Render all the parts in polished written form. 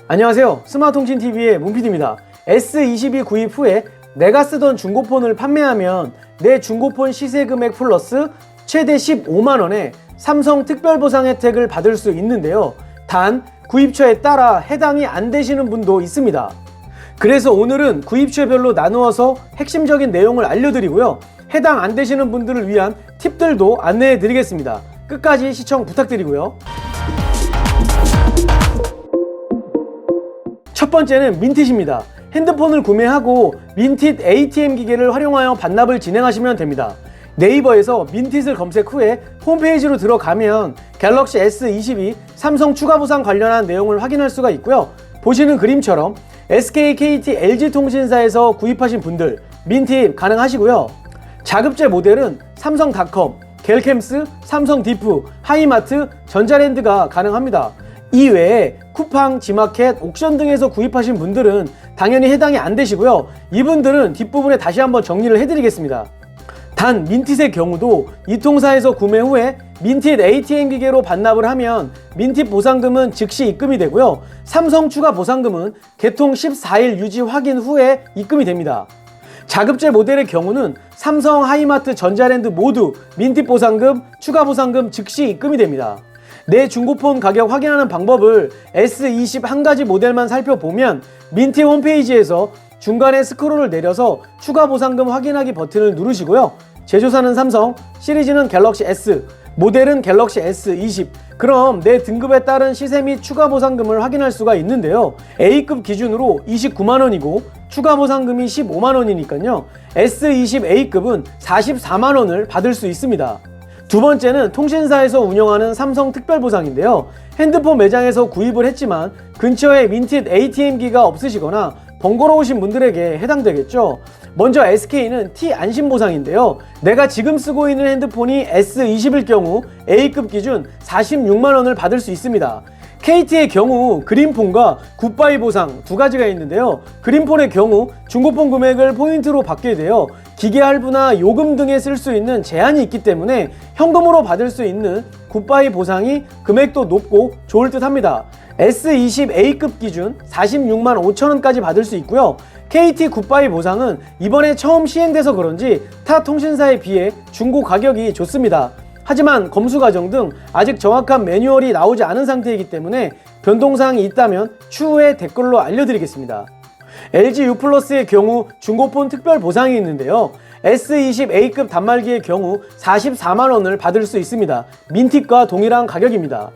안녕하세요. 스마트통신TV의 문PD입니다. S22 구입 후에 내가 쓰던 중고폰을 판매하면 내 중고폰 시세금액 플러스 최대 15만원의 삼성 특별보상 혜택을 받을 수 있는데요. 단 구입처에 따라 해당이 안 되시는 분도 있습니다. 그래서 오늘은 구입처별로 나누어서 핵심적인 내용을 알려드리고요. 해당 안 되시는 분들을 위한 팁들도 안내해 드리겠습니다. 끝까지 시청 부탁드리고요. 첫 번째는 민텟입니다. 핸드폰을 구매하고 민텟 ATM 기계를 활용하여 반납을 진행하시면 됩니다. 네이버에서 민텟을 검색 후에 홈페이지로 들어가면 갤럭시 S22 삼성 추가 보상 관련한 내용을 확인할 수가 있고요. 보시는 그림처럼 SK, KT, LG통신사에서 구입하신 분들 민텟 가능하시고요. 자급제 모델은 삼성닷컴, 갤캠스, 삼성디프, 하이마트, 전자랜드가 가능합니다. 이외에 쿠팡, 지마켓, 옥션 등에서 구입하신 분들은 당연히 해당이 안 되시고요. 이분들은 뒷부분에 다시 한번 정리를 해드리겠습니다. 단 민텟의 경우도 이 통사에서 구매 후에 민텟 ATM 기계로 반납을 하면 민텟 보상금은 즉시 입금이 되고요. 삼성 추가 보상금은 개통 14일 유지 확인 후에 입금이 됩니다. 자급제 모델의 경우는 삼성, 하이마트, 전자랜드 모두 민텟 보상금, 추가 보상금 즉시 입금이 됩니다. 내 중고폰 가격 확인하는 방법을 S20 한 가지 모델만 살펴보면 민텟 홈페이지에서 중간에 스크롤을 내려서 추가 보상금 확인하기 버튼을 누르시고요. 제조사는 삼성, 시리즈는 갤럭시 S, 모델은 갤럭시 S20. 그럼 내 등급에 따른 시세 및 추가 보상금을 확인할 수가 있는데요. A급 기준으로 29만원이고 추가 보상금이 15만원이니까요. S20 A급은 44만원을 받을 수 있습니다. 두 번째는 통신사에서 운영하는 삼성 특별보상인데요. 핸드폰 매장에서 구입을 했지만 근처에 민텟 ATM기가 없으시거나 번거로우신 분들에게 해당되겠죠. 먼저 SK는 T 안심보상인데요. 내가 지금 쓰고 있는 핸드폰이 S20일 경우 A급 기준 46만원을 받을 수 있습니다. KT의 경우 그린폰과 굿바이 보상 두 가지가 있는데요. 그린폰의 경우 중고폰 금액을 포인트로 받게 되어 기계 할부나 요금 등에 쓸 수 있는 제한이 있기 때문에 현금으로 받을 수 있는 굿바이 보상이 금액도 높고 좋을 듯 합니다. S20 A급 기준 46만 5천원까지 받을 수 있고요. KT 굿바이 보상은 이번에 처음 시행돼서 그런지 타 통신사에 비해 중고 가격이 좋습니다. 하지만 검수 과정 등 아직 정확한 매뉴얼이 나오지 않은 상태이기 때문에 변동사항이 있다면 추후에 댓글로 알려드리겠습니다. LG U+의 경우 중고폰 특별 보상이 있는데요. S20 A급 단말기의 경우 44만원을 받을 수 있습니다. 민텟과 동일한 가격입니다.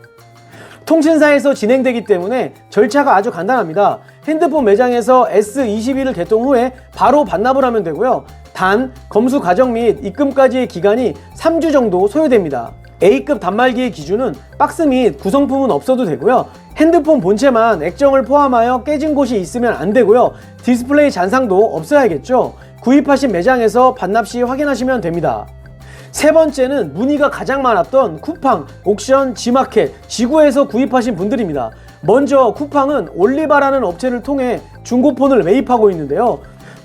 통신사에서 진행되기 때문에 절차가 아주 간단합니다. 핸드폰 매장에서 S22를 개통 후에 바로 반납을 하면 되고요. 단 검수 과정 및 입금까지의 기간이 3주 정도 소요됩니다. A급 단말기의 기준은 박스 및 구성품은 없어도 되고요. 핸드폰 본체만 액정을 포함하여 깨진 곳이 있으면 안 되고요. 디스플레이 잔상도 없어야겠죠. 구입하신 매장에서 반납 시 확인하시면 됩니다. 세 번째는 문의가 가장 많았던 쿠팡, 옥션, 지마켓, 지구에서 구입하신 분들입니다. 먼저 쿠팡은 올리바라는 업체를 통해 중고폰을 매입하고 있는데요.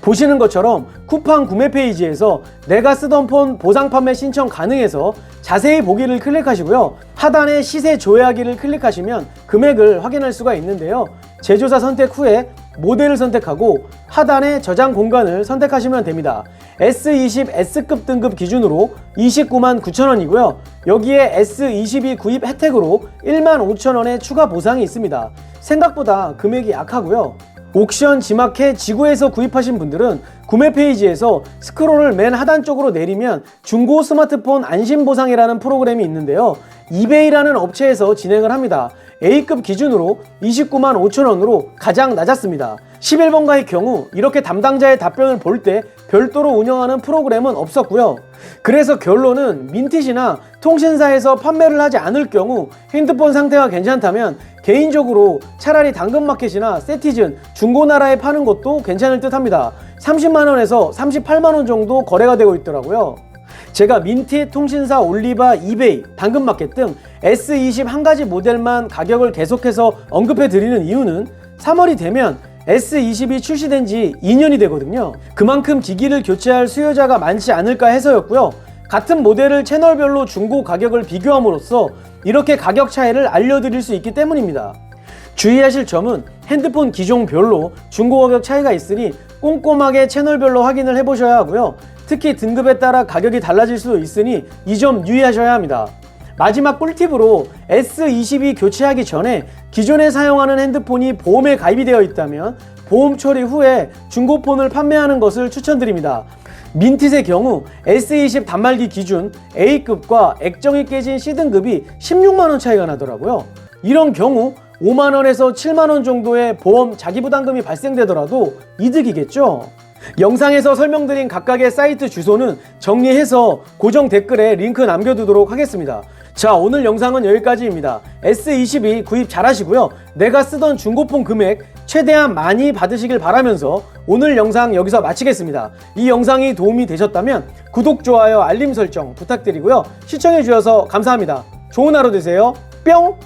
보시는 것처럼 쿠팡 구매 페이지에서 내가 쓰던 폰 보상 판매 신청 가능해서 자세히 보기를 클릭하시고요. 하단에 시세 조회하기를 클릭하시면 금액을 확인할 수가 있는데요. 제조사 선택 후에 모델을 선택하고 하단에 저장 공간을 선택하시면 됩니다. S20 S급 등급 기준으로 29만 9천원이고요. 여기에 S22 구입 혜택으로 1만 5천원의 추가 보상이 있습니다. 생각보다 금액이 약하고요. 옥션, 지마켓, 지구에서 구입하신 분들은 구매 페이지에서 스크롤을 맨 하단 쪽으로 내리면 중고 스마트폰 안심보상이라는 프로그램이 있는데요. 이베이라는 업체에서 진행을 합니다. A급 기준으로 29만 5천원으로 가장 낮았습니다. 11번가의 경우 이렇게 담당자의 답변을 볼 때 별도로 운영하는 프로그램은 없었고요. 그래서 결론은 민텟이나 통신사에서 판매를 하지 않을 경우 핸드폰 상태가 괜찮다면 개인적으로 차라리 당근마켓이나 세티즌, 중고나라에 파는 것도 괜찮을 듯 합니다. 30만원에서 38만원 정도 거래가 되고 있더라고요. 제가 민텟, 통신사, 올리바, 이베이, 당근마켓 등 S20 한 가지 모델만 가격을 계속해서 언급해 드리는 이유는 3월이 되면 S20이 출시된 지 2년이 되거든요. 그만큼 기기를 교체할 수요자가 많지 않을까 해서였고요. 같은 모델을 채널별로 중고 가격을 비교함으로써 이렇게 가격 차이를 알려드릴 수 있기 때문입니다. 주의하실 점은 핸드폰 기종별로 중고 가격 차이가 있으니 꼼꼼하게 채널별로 확인을 해보셔야 하고요. 특히 등급에 따라 가격이 달라질 수도 있으니 이 점 유의하셔야 합니다. 마지막 꿀팁으로 S22 교체하기 전에 기존에 사용하는 핸드폰이 보험에 가입이 되어 있다면 보험 처리 후에 중고폰을 판매하는 것을 추천드립니다. 민텟의 경우 S20 단말기 기준 A급과 액정이 깨진 C등급이 16만원 차이가 나더라고요. 이런 경우 5만원에서 7만원 정도의 보험 자기부담금이 발생되더라도 이득이겠죠? 영상에서 설명드린 각각의 사이트 주소는 정리해서 고정 댓글에 링크 남겨두도록 하겠습니다. 자, 오늘 영상은 여기까지입니다. S22 구입 잘 하시고요. 내가 쓰던 중고폰 금액 최대한 많이 받으시길 바라면서 오늘 영상 여기서 마치겠습니다. 이 영상이 도움이 되셨다면 구독, 좋아요, 알림 설정 부탁드리고요. 시청해주셔서 감사합니다. 좋은 하루 되세요. 뿅!